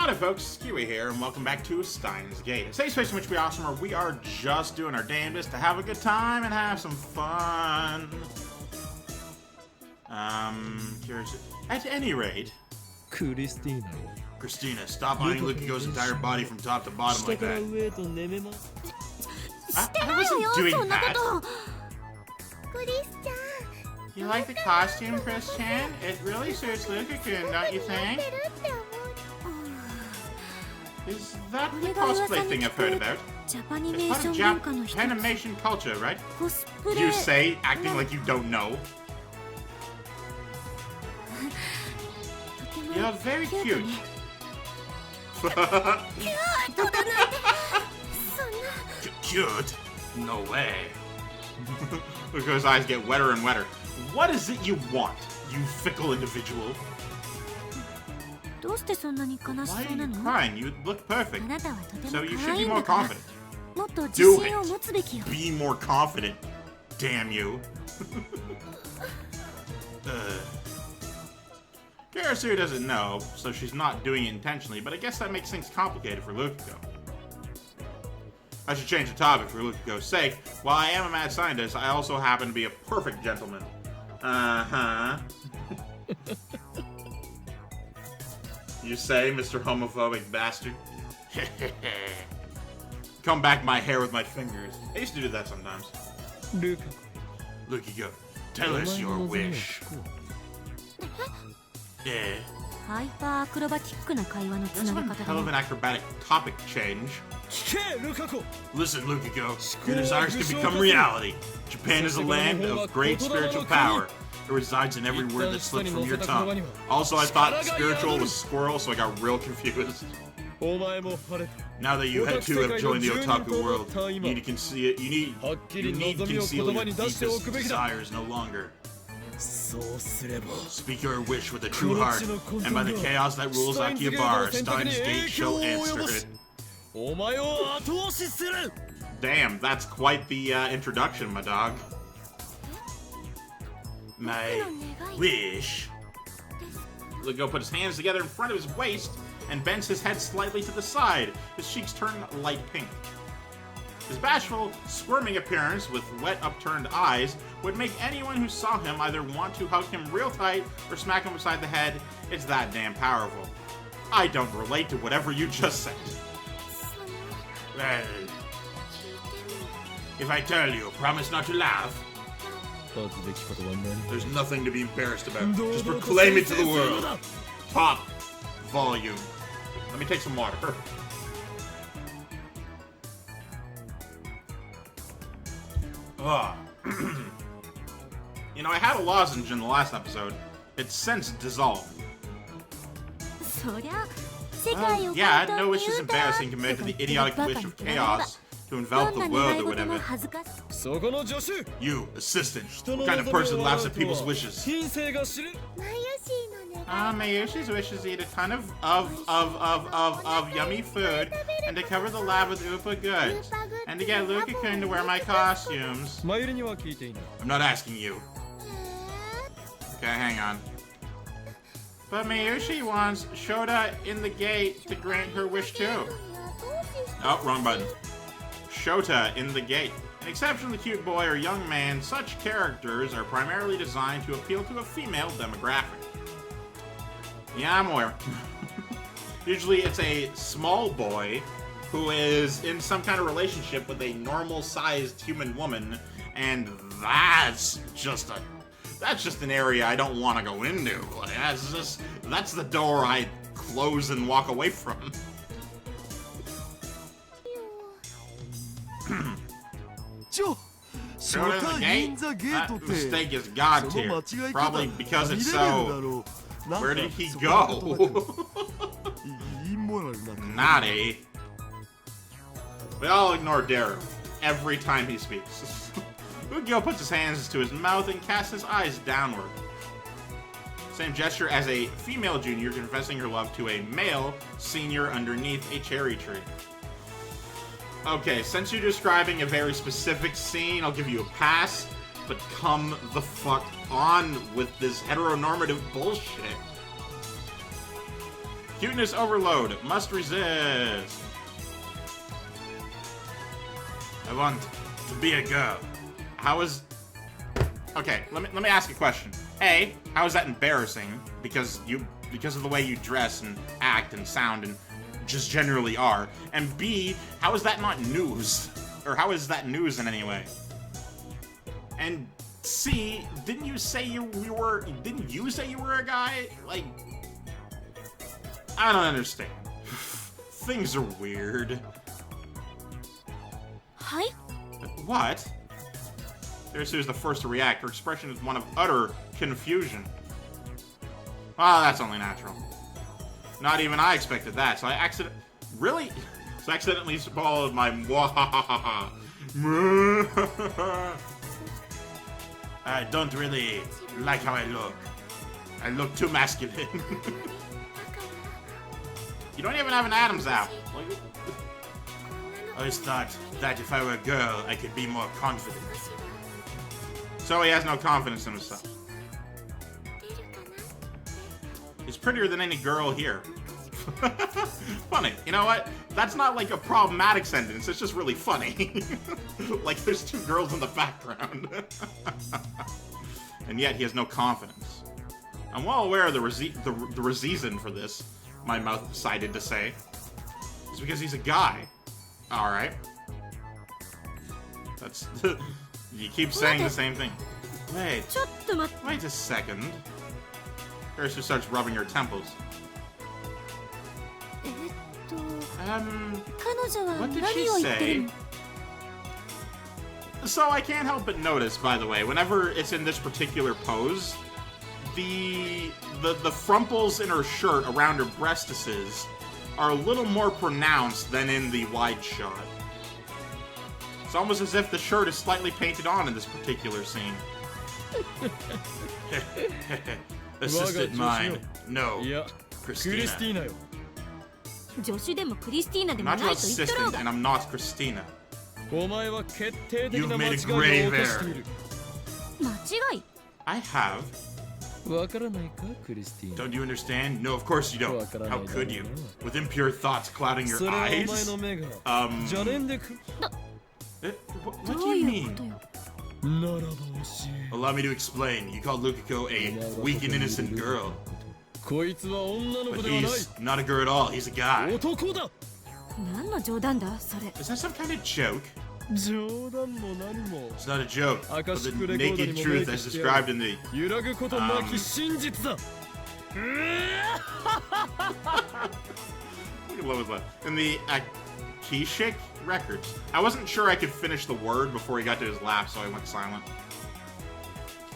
Howdy folks, Keywii here, and welcome back to Steins Gate. A safe space in which we awesome, where we are just doing our damnedest to have a good time and have some fun. At any rate... Christina, stop eyeing Lukiko's entire body from top to bottom like that. I wasn't doing that. You like the costume, Christian? It really suits Lukiko, don't you think? Is that the cosplay thing I've heard about? It's part of Japanimation culture, right? You say, acting like you don't know. You're very cute. Cute? No way. Lukiko's eyes get wetter and wetter. What is it you want, you fickle individual? Why are you crying? You look perfect. So you should be more confident. Do it! Be more confident. Damn you. Karasu doesn't know, so she's not doing it intentionally, but I guess that makes things complicated for Lukiko. I should change the topic for Lukiko's sake. While I am a mad scientist, I also happen to be a perfect gentleman. Uh-huh. You say, Mr. Homophobic Bastard? Comb back my hair with my fingers. I used to do that sometimes. Lukiko, tell us your wish. Yeah. That's one hell of an acrobatic topic change. Listen, Lukiko, your desires can become reality. Japan is a land of great spiritual power. It resides in every word that slips from your tongue. Also, I thought spiritual was squirrel, so I got real confused. Now that you have joined the otaku world, you need to conceal your deepest desires no longer. Speak your wish with a true heart, and by the chaos that rules Akihabara, Steins Gate shall answer it. Damn, that's quite the introduction, my dog. My wish. Lukiko put his hands together in front of his waist and bends his head slightly to the side. His cheeks turn light pink. His bashful, squirming appearance with wet, upturned eyes would make anyone who saw him either want to hug him real tight or smack him beside the head. It's that damn powerful. I don't relate to whatever you just said. Well, if I tell you, promise not to laugh. There's nothing to be embarrassed about. Just proclaim it to the world. Top volume. Let me take some water. You know, I had a lozenge in the last episode. It's since dissolved. Yeah, no wish is embarrassing compared to the idiotic wish of chaos to envelop the world or whatever. You, assistant, what kind of person laughs at people's wishes? Mayushi's wish is to eat a ton of yummy food and to cover the lab with Upa goods and to get Lukiko to wear my costumes. I'm not asking you. Okay, hang on. But Mayushi wants Shota in the gate to grant her wish too. Oh, wrong button. Shota in the gate. An exceptionally cute boy or young man, such characters are primarily designed to appeal to a female demographic. Yeah, I'm aware. Usually it's a small boy who is in some kind of relationship with a normal-sized human woman, and that's just an area I don't want to go into. Like, that's the door I close and walk away from. That mistake is God tier. Probably because it's so... Where did he go? Naughty. We all ignore Daru every time he speaks. Lukiko puts his hands to his mouth and casts his eyes downward. Same gesture as a female junior confessing her love to a male senior underneath a cherry tree. Okay, since you're describing a very specific scene, I'll give you a pass, but come the fuck on with this heteronormative bullshit. Cuteness overload. Must resist. I want to be a girl. How is... Okay, let me ask you a question. A, how is that embarrassing? Because of the way you dress and act and sound and just generally are. And B, how is that not news? Or how is that news in any way? And C, didn't you say you were a guy? Like, I don't understand. Things are weird. Hi? What? Seriously was the first to react. Her expression is one of utter confusion. Well, that's only natural. Not even I expected that, so I accidentally swallowed my mwahahaha. I don't really like how I look. I look too masculine. You don't even have an Adam's apple. I always thought that if I were a girl, I could be more confident. So he has no confidence in himself. He's prettier than any girl here. Funny. You know what? That's not like a problematic sentence. It's just really funny. Like there's two girls in the background. And yet he has no confidence. I'm well aware of the reason for this, my mouth decided to say. It's because he's a guy. Alright. That's... You keep saying the same thing. Wait a second. Kirsten starts rubbing her temples. What did she say? So I can't help but notice, by the way, whenever it's in this particular pose, the frumples in her shirt around her breastises are a little more pronounced than in the wide shot. It's almost as if the shirt is slightly painted on in this particular scene. Assistant mine. No. Christina. I'm not your assistant, and I'm not Christina. You've made a grave error. I have. Don't you understand? No, of course you don't. How could you? With impure thoughts clouding your eyes? What do you mean? Allow me to explain. You call Lukiko a weak and innocent girl. But he's not a girl at all. He's a guy. Is that some kind of joke? It's not a joke, but the naked truth as described in the... What was that? In the Akashic records. I wasn't sure I could finish the word before he got to his laugh, so I went silent.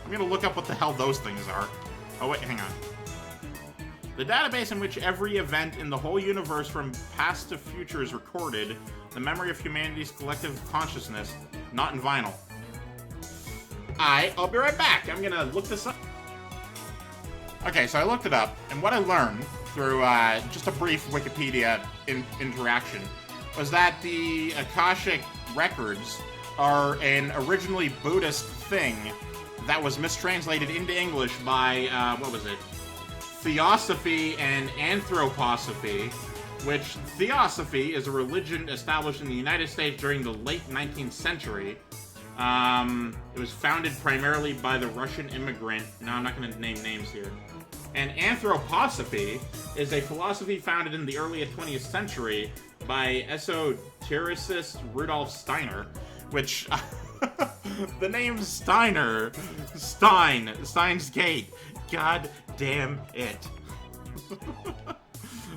I'm gonna look up what the hell those things are. Oh wait, hang on. The database in which every event in the whole universe from past to future is recorded, the memory of humanity's collective consciousness, not in vinyl. I'll be right back. I'm gonna look this up. Okay, so I looked it up, and what I learned through just a brief Wikipedia interaction was that the Akashic records are an originally Buddhist thing that was mistranslated into English by, what was it? Theosophy and Anthroposophy, which Theosophy is a religion established in the United States during the late 19th century. It was founded primarily by the Russian immigrant. No, I'm not going to name names here. And Anthroposophy is a philosophy founded in the early 20th century by esotericist Rudolf Steiner, which... the name Steiner... Steins Gate. God damn it.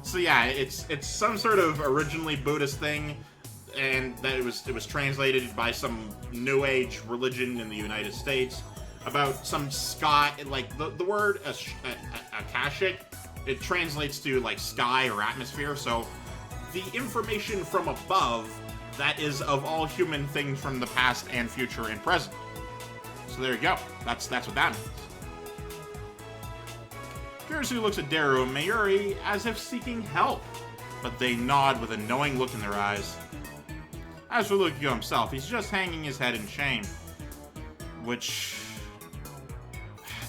So yeah, it's some sort of originally Buddhist thing, and that it was translated by some New Age religion in the United States about some sky, like the word Akashic, it translates to like sky or atmosphere, so the information from above that is of all human things from the past and future and present. So there you go. That's what that means. Kirisu looks at Daru and Mayuri as if seeking help, but they nod with a knowing look in their eyes. As for Lukiko himself, he's just hanging his head in shame. Which...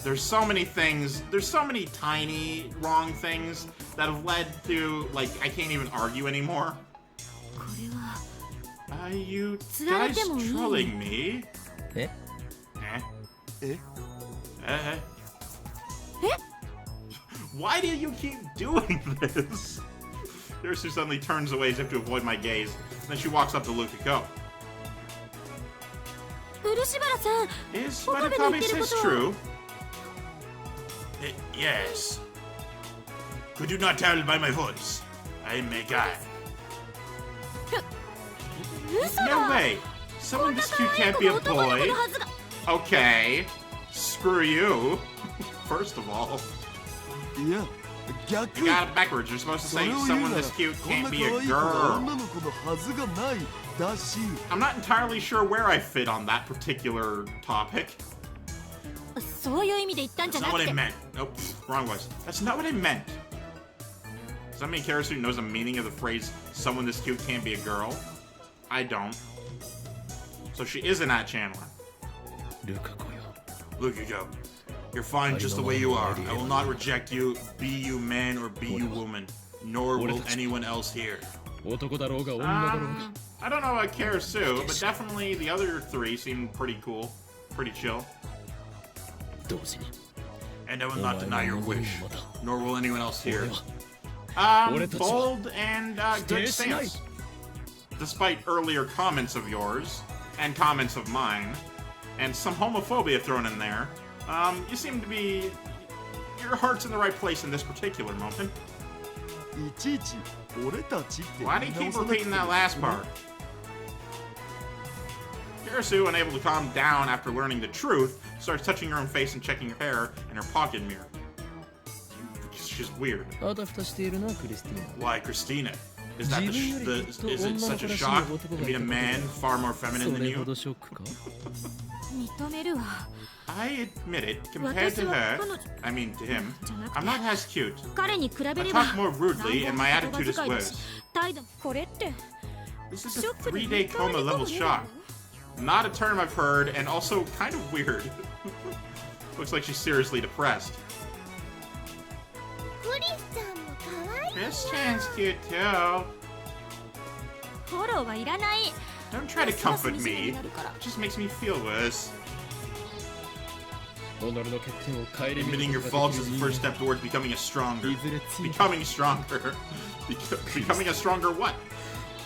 There's so many things, there's so many tiny wrong things that have led to, like, I can't even argue anymore. Are you guys trolling me? Eh? Why do you keep doing this? Kirisu suddenly turns away as if to avoid my gaze. Then she walks up to Lukiko. Is what Okabe says true? Yes. Could you not tell by my voice? I am a guy. No way. Someone this cute can't be a boy. Okay. Screw you. First of all. You got it backwards. You're supposed to say someone this cute can't be a girl. I'm not entirely sure where I fit on that particular topic. That's not what I meant. Nope, wrong voice. That's not what I meant. Does that mean Kirisu knows the meaning of the phrase, someone this cute can't be a girl? I don't. So she is an at-channeler. Lukiko, you're fine just the way you are. I will not reject you, be you man or be you woman. Nor will anyone else here. I don't know about Kirisu, but definitely the other three seem pretty cool. Pretty chill. And I will not deny your wish. Nor will anyone else here. Bold and good stance. Despite earlier comments of yours, and comments of mine, and some homophobia thrown in there, you seem to be... Your heart's in the right place in this particular moment. Why do you keep repeating that last part? Kirisu, unable to calm down after learning the truth, starts touching her own face and checking her hair in her pocket mirror. She's weird. Why, Christina? Is that is it such a shock to meet a man far more feminine than you? I admit it, compared to her, I mean to him, I'm not as cute. I talk more rudely and my attitude is worse. This is a 3-day coma level shock. Not a term I've heard, and also kind of weird. Looks like she's seriously depressed. This Chan's cute too. Don't try to comfort me. It just makes me feel worse. Admitting your faults is the first step towards becoming a stronger. Becoming stronger. Becoming a stronger what?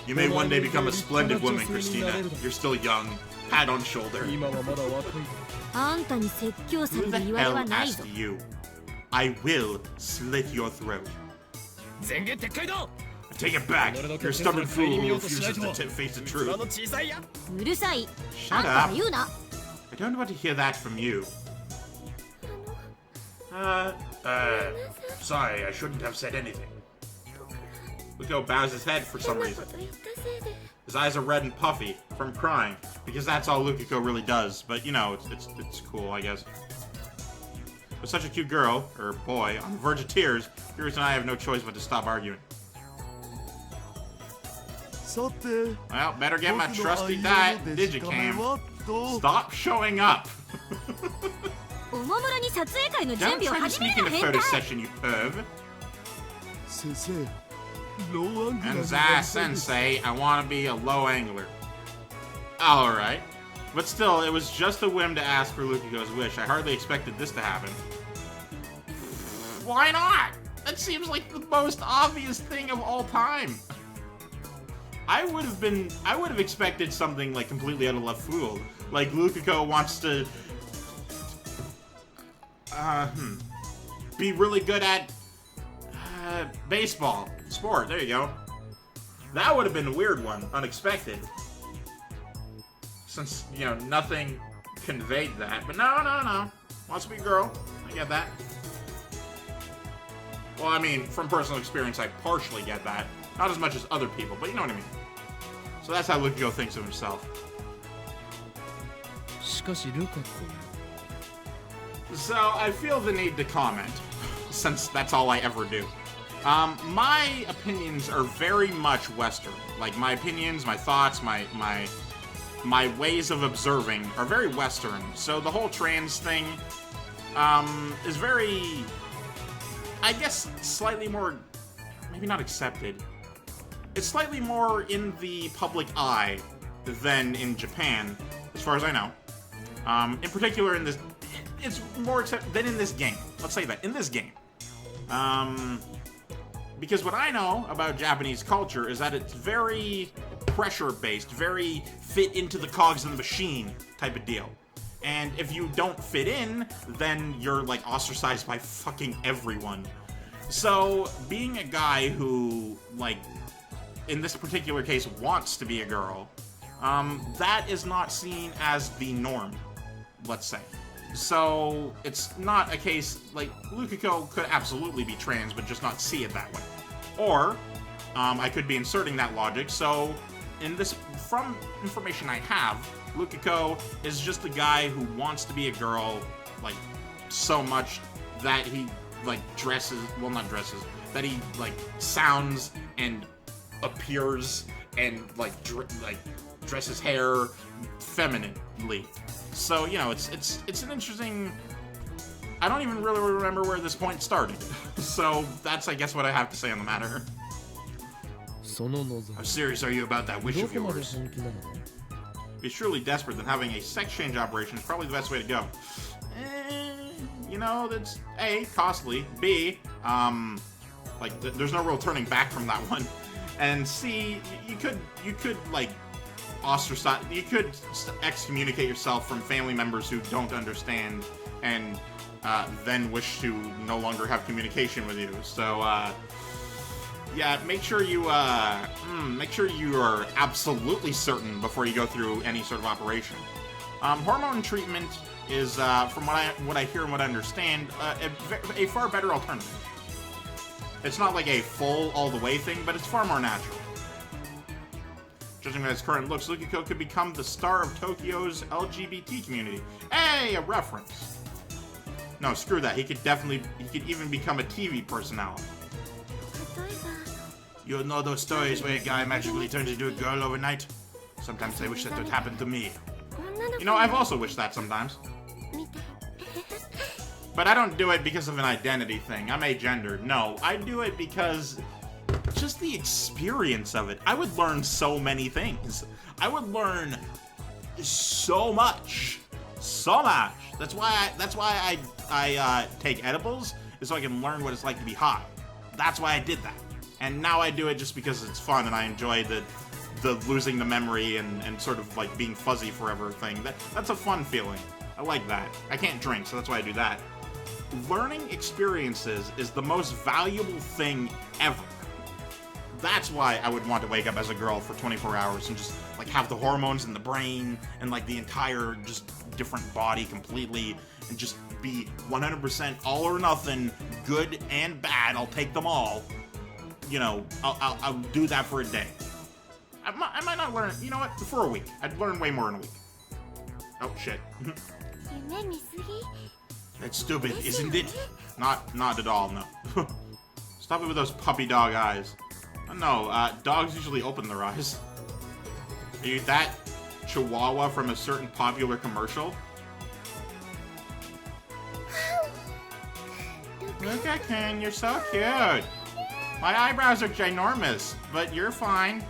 You may one day become a splendid woman, Christina. You're still young. Pat on shoulder. Who the hell asked you? I will slit your throat. Take it back. You're a stubborn fool who refuses to face the truth. Shut up. I don't want to hear that from you. Sorry, I shouldn't have said anything. Lukiko bows his head for some reason. His eyes are red and puffy from crying, because that's all Lukiko really does. But, you know, it's cool, I guess. With such a cute girl, or boy, on the verge of tears, Kirisu and I have no choice but to stop arguing. Well, better get my trusty digicam. Stop showing up! Don't try to sneak into photo session, you perv. And Sensei, I want to be a low angler. Alright. But still, it was just a whim to ask for Lukiko's wish. I hardly expected this to happen. Why not? That seems like the most obvious thing of all time. I would have expected something like completely out of left field. Like Lukiko wants to be really good at baseball. Sport, there you go. That would have been a weird one, unexpected. Since, you know, nothing conveyed that. But no. Wants to be a girl. I get that. Well, I mean, from personal experience, I partially get that. Not as much as other people, but you know what I mean. So that's how Lukiko thinks of himself. So, I feel the need to comment, since that's all I ever do. My opinions are very much Western. Like, my opinions, my thoughts, my ways of observing are very Western. So the whole trans thing, is very, I guess, slightly more, maybe not accepted. It's slightly more in the public eye than in Japan, as far as I know. In particular, in this, it's more accepted than in this game. Let's say that, in this game. Because what I know about Japanese culture is that it's very pressure-based, very fit into the cogs of the machine type of deal. And if you don't fit in, then you're, like, ostracized by fucking everyone. So, being a guy who, like, in this particular case, wants to be a girl, that is not seen as the norm, let's say. So, it's not a case, like, Lukiko could absolutely be trans, but just not see it that way. Or, I could be inserting that logic, so, in this, from information I have, Lukiko is just a guy who wants to be a girl, like, so much that he, like, dresses, well, not dresses, that he, like, sounds and appears and, like, dresses hair femininely. So, you know, it's an interesting, I don't even really remember where this point started. So, that's, I guess, what I have to say on the matter. How serious are you about that wish of yours? If you're truly desperate, then having a sex change operation is probably the best way to go. You know, that's A, costly, B, like, there's no real turning back from that one, and C, you could, like, ostracize, you could excommunicate yourself from family members who don't understand, and, then wish to no longer have communication with you, so, yeah, make sure you are absolutely certain before you go through any sort of operation. Hormone treatment is, from what I hear and what I understand, a far better alternative. It's not like a full all-the-way thing, but it's far more natural. Judging by its current looks, Lukiko could become the star of Tokyo's LGBT community. Hey, a reference. No, screw that. He could even become a TV personality. You know those stories where a guy magically turns into a girl overnight? Sometimes I wish that would happen to me. You know, I've also wished that sometimes. But I don't do it because of an identity thing. I'm agendered. No, I do it because just the experience of it. I would learn so many things. I would learn so much. So much. That's why I take edibles, is so I can learn what it's like to be high. That's why I did that. And now I do it just because it's fun and I enjoy the losing the memory and sort of like being fuzzy forever thing. That's a fun feeling. I like that. I can't drink, so that's why I do that. Learning experiences is the most valuable thing ever. That's why I would want to wake up as a girl for 24 hours and just like have the hormones in the brain and like the entire just different body completely and just be 100% all or nothing, good and bad. I'll take them all. You know, I'll do that for a day. I might not learn, you know what, for a week. I'd learn way more in a week. Oh, shit. That's stupid, isn't it? Not at all, no. Stop it with those puppy dog eyes. Oh, no, dogs usually open their eyes. Are you that chihuahua from a certain popular commercial? Look at Ken, you're so cute. My eyebrows are ginormous, but you're fine.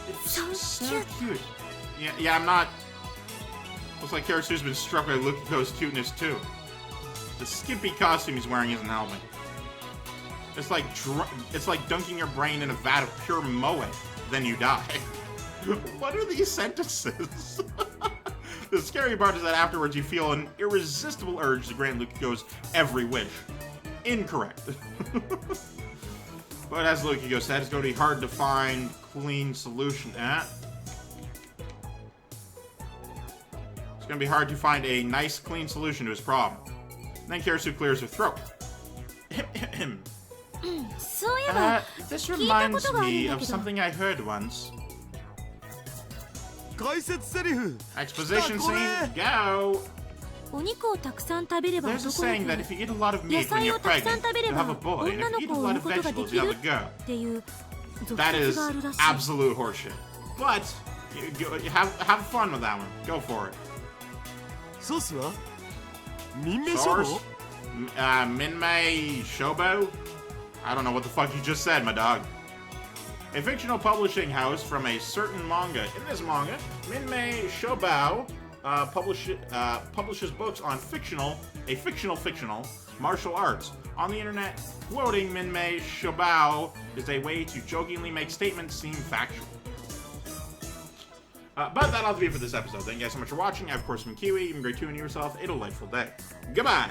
It's so cute. Yeah, I'm not... Looks like Karasu's been struck by Lukiko's cuteness, too. The skimpy costume he's wearing isn't helping. It's like dunking your brain in a vat of pure moe, then you die. What are these sentences? The scary part is that afterwards you feel an irresistible urge to grant Lukiko's every wish. Incorrect. But as Lukiko said, it's going to be hard to find clean solution. It's going to be hard to find a nice, clean solution to his problem. Then Karasu clears her throat. This reminds me of something I heard once. Exposition scene, go! There's a saying that if you eat a lot of meat when you're pregnant, you have a boy, and if you eat a lot of vegetables, you have a girl. That is absolute horseshit. But, you have fun with that one. Go for it. Source? Minmei Shobo? I don't know what the fuck you just said, my dog. A fictional publishing house from a certain manga. In this manga, Minmei Shobao publishes books on fictional martial arts. On the internet, quoting Minmei Shobao is a way to jokingly make statements seem factual. But that'll have to be it for this episode. Thank you guys so much for watching. I've, of course, been Keywii. You've been great tuning yourself. A delightful day. Goodbye!